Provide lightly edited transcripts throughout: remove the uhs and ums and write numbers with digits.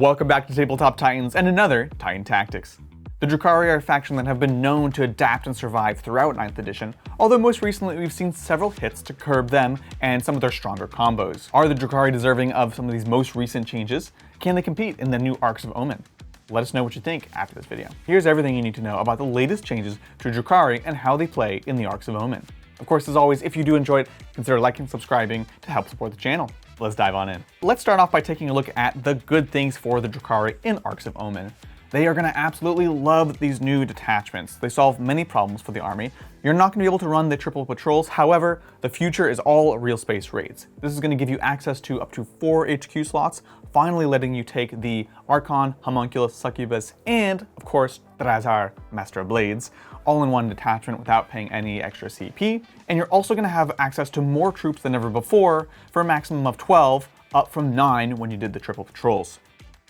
Welcome back to Tabletop Titans and another Titan Tactics. The Drukhari are a faction that have been known to adapt and survive throughout 9th edition, although most recently we've seen several hits to curb them and some of their stronger combos. Are the Drukhari deserving of some of these most recent changes? Can they compete in the new Arks of Omen? Let us know what you think after this video. Here's everything you need to know about the latest changes to Drukhari and how they play in the Arks of Omen. Of course, as always, if you do enjoy it, consider liking and subscribing to help support the channel. Let's dive on in. Let's start off by taking a look at the good things for the Drukhari in Arks of Omen. They are going to absolutely love these new detachments. They solve many problems for the army. You're not going to be able to run the triple patrols, however, the future is all real space raids. This is going to give you access to up to 4 HQ slots, finally letting you take the Archon, Homunculus, Succubus, and, of course, Drazar, Master of Blades, all in one detachment without paying any extra CP. And you're also going to have access to more troops than ever before for a maximum of 12, up from 9 when you did the triple patrols.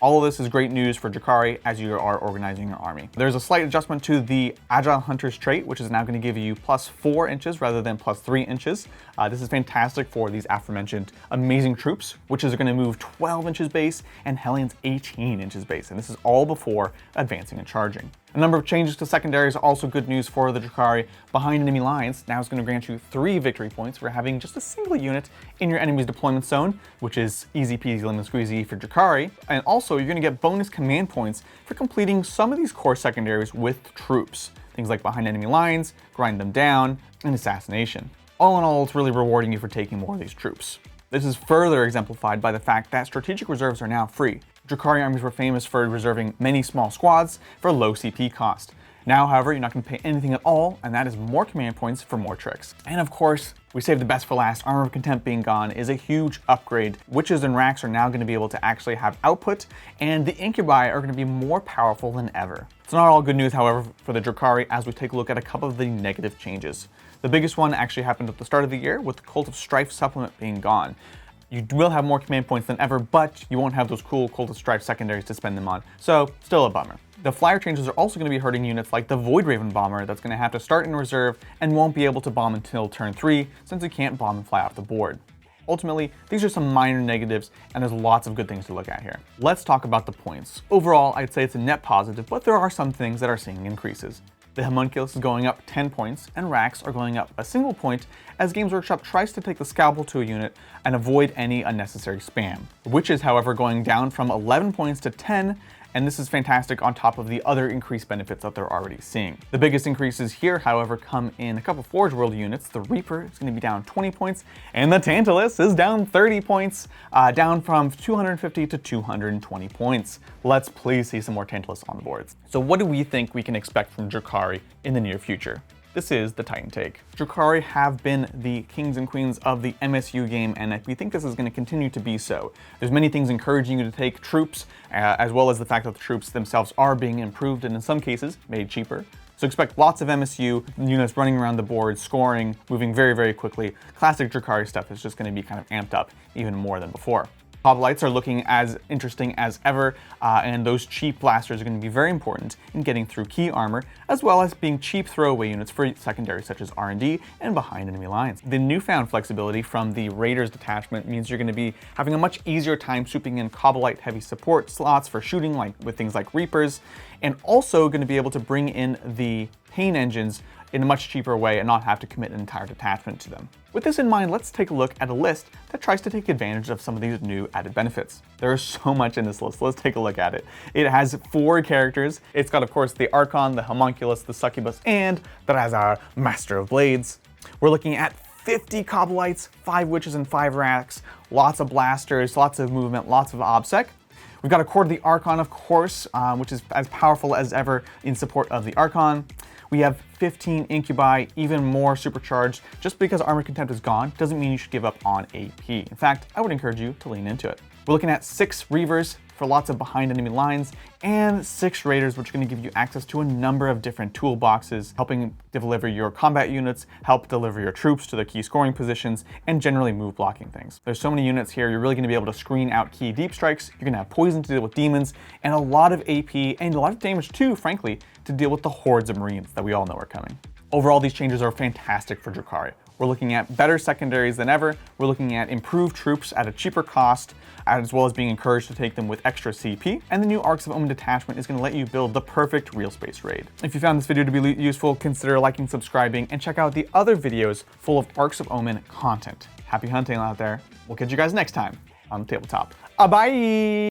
All of this is great news for Drukhari as you are organizing your army. There's a slight adjustment to the Agile Hunter's trait, which is now going to give you plus 4 inches rather than plus 3 inches. This is fantastic for these aforementioned amazing troops, which is going to move 12 inches base and Hellions 18 inches base. And this is all before advancing and charging. A number of changes to secondaries are also good news for the Drukhari. Behind enemy lines now is going to grant you 3 victory points for having just a single unit in your enemy's deployment zone, which is easy peasy lemon squeezy for Drukhari. And also you're going to get bonus command points for completing some of these core secondaries with troops. Things like behind enemy lines, grind them down, and assassination. All in all, it's really rewarding you for taking more of these troops. This is further exemplified by the fact that strategic reserves are now free. Drukhari armies were famous for reserving many small squads for low CP cost. Now, however, you're not going to pay anything at all, and that is more command points for more tricks. And of course, we saved the best for last. Armor of Contempt being gone is a huge upgrade. Witches and Racks are now going to be able to actually have output, and the Incubi are going to be more powerful than ever. It's not all good news, however, for the Drukhari as we take a look at a couple of the negative changes. The biggest one actually happened at the start of the year with the Cult of Strife supplement being gone. You will have more command points than ever, but you won't have those cool Cult of Strife secondaries to spend them on, so still a bummer. The flyer changes are also going to be hurting units like the Void Raven Bomber that's going to have to start in reserve and won't be able to bomb until turn 3 since it can't bomb and fly off the board. Ultimately, these are some minor negatives and there's lots of good things to look at here. Let's talk about the points. Overall, I'd say it's a net positive, but there are some things that are seeing increases. The Homunculus is going up 10 points, and Racks are going up a single point as Games Workshop tries to take the Scalpel to a unit and avoid any unnecessary spam. Witches, however, going down from 11 points to 10, and this is fantastic on top of the other increased benefits that they're already seeing. The biggest increases here, however, come in a couple Forge World units. The Reaper is going to be down 20 points, and the Tantalus is down 30 points, down from 250 to 220 points. Let's please see some more Tantalus on the boards. So what do we think we can expect from Drukhari in the near future? This is the Titan Take. Drukhari have been the kings and queens of the MSU game, and we think this is going to continue to be so. There's many things encouraging you to take troops, as well as the fact that the troops themselves are being improved and in some cases made cheaper. So expect lots of MSU units running around the board, scoring, moving very, very quickly. Classic Drukhari stuff is just going to be kind of amped up even more than before. Hoplites are looking as interesting as ever, and those cheap blasters are going to be very important in getting through key armor, as well as being cheap throwaway units for secondaries such as R&D and behind enemy lines. The newfound flexibility from the Raiders detachment means you're going to be having a much easier time swooping in Cobalite heavy support slots for shooting, like with things like Reapers, and also going to be able to bring in the Pain engines in a much cheaper way and not have to commit an entire detachment to them. With this in mind, let's take a look at a list that tries to take advantage of some of these new added benefits. There is so much in this list, let's take a look at it. It has 4 characters. It's got, of course, the Archon, the Homunculus, the Succubus, and Drazar, Master of Blades. We're looking at 50 Cobalites, 5 Witches, and 5 Racks, lots of blasters, lots of movement, lots of OBSEC. We've got a Core of the Archon, of course, which is as powerful as ever in support of the Archon. We have 15 Incubi, even more supercharged. Just because Armor Contempt is gone doesn't mean you should give up on AP. In fact, I would encourage you to lean into it. We're looking at 6 Reavers for lots of behind enemy lines, and 6 Raiders, which are going to give you access to a number of different toolboxes, helping deliver your combat units, help deliver your troops to their key scoring positions, and generally move blocking things. There's so many units here, you're really going to be able to screen out key deep strikes, you're going to have poison to deal with demons, and a lot of AP, and a lot of damage too, frankly, to deal with the hordes of Marines that we all know are coming. Overall, these changes are fantastic for Drukhari. We're looking at better secondaries than ever. We're looking at improved troops at a cheaper cost, as well as being encouraged to take them with extra CP. And the new Arks of Omen detachment is going to let you build the perfect real space raid. If you found this video to be useful, consider liking, subscribing, and check out the other videos full of Arks of Omen content. Happy hunting out there. We'll catch you guys next time on the Tabletop. Bye!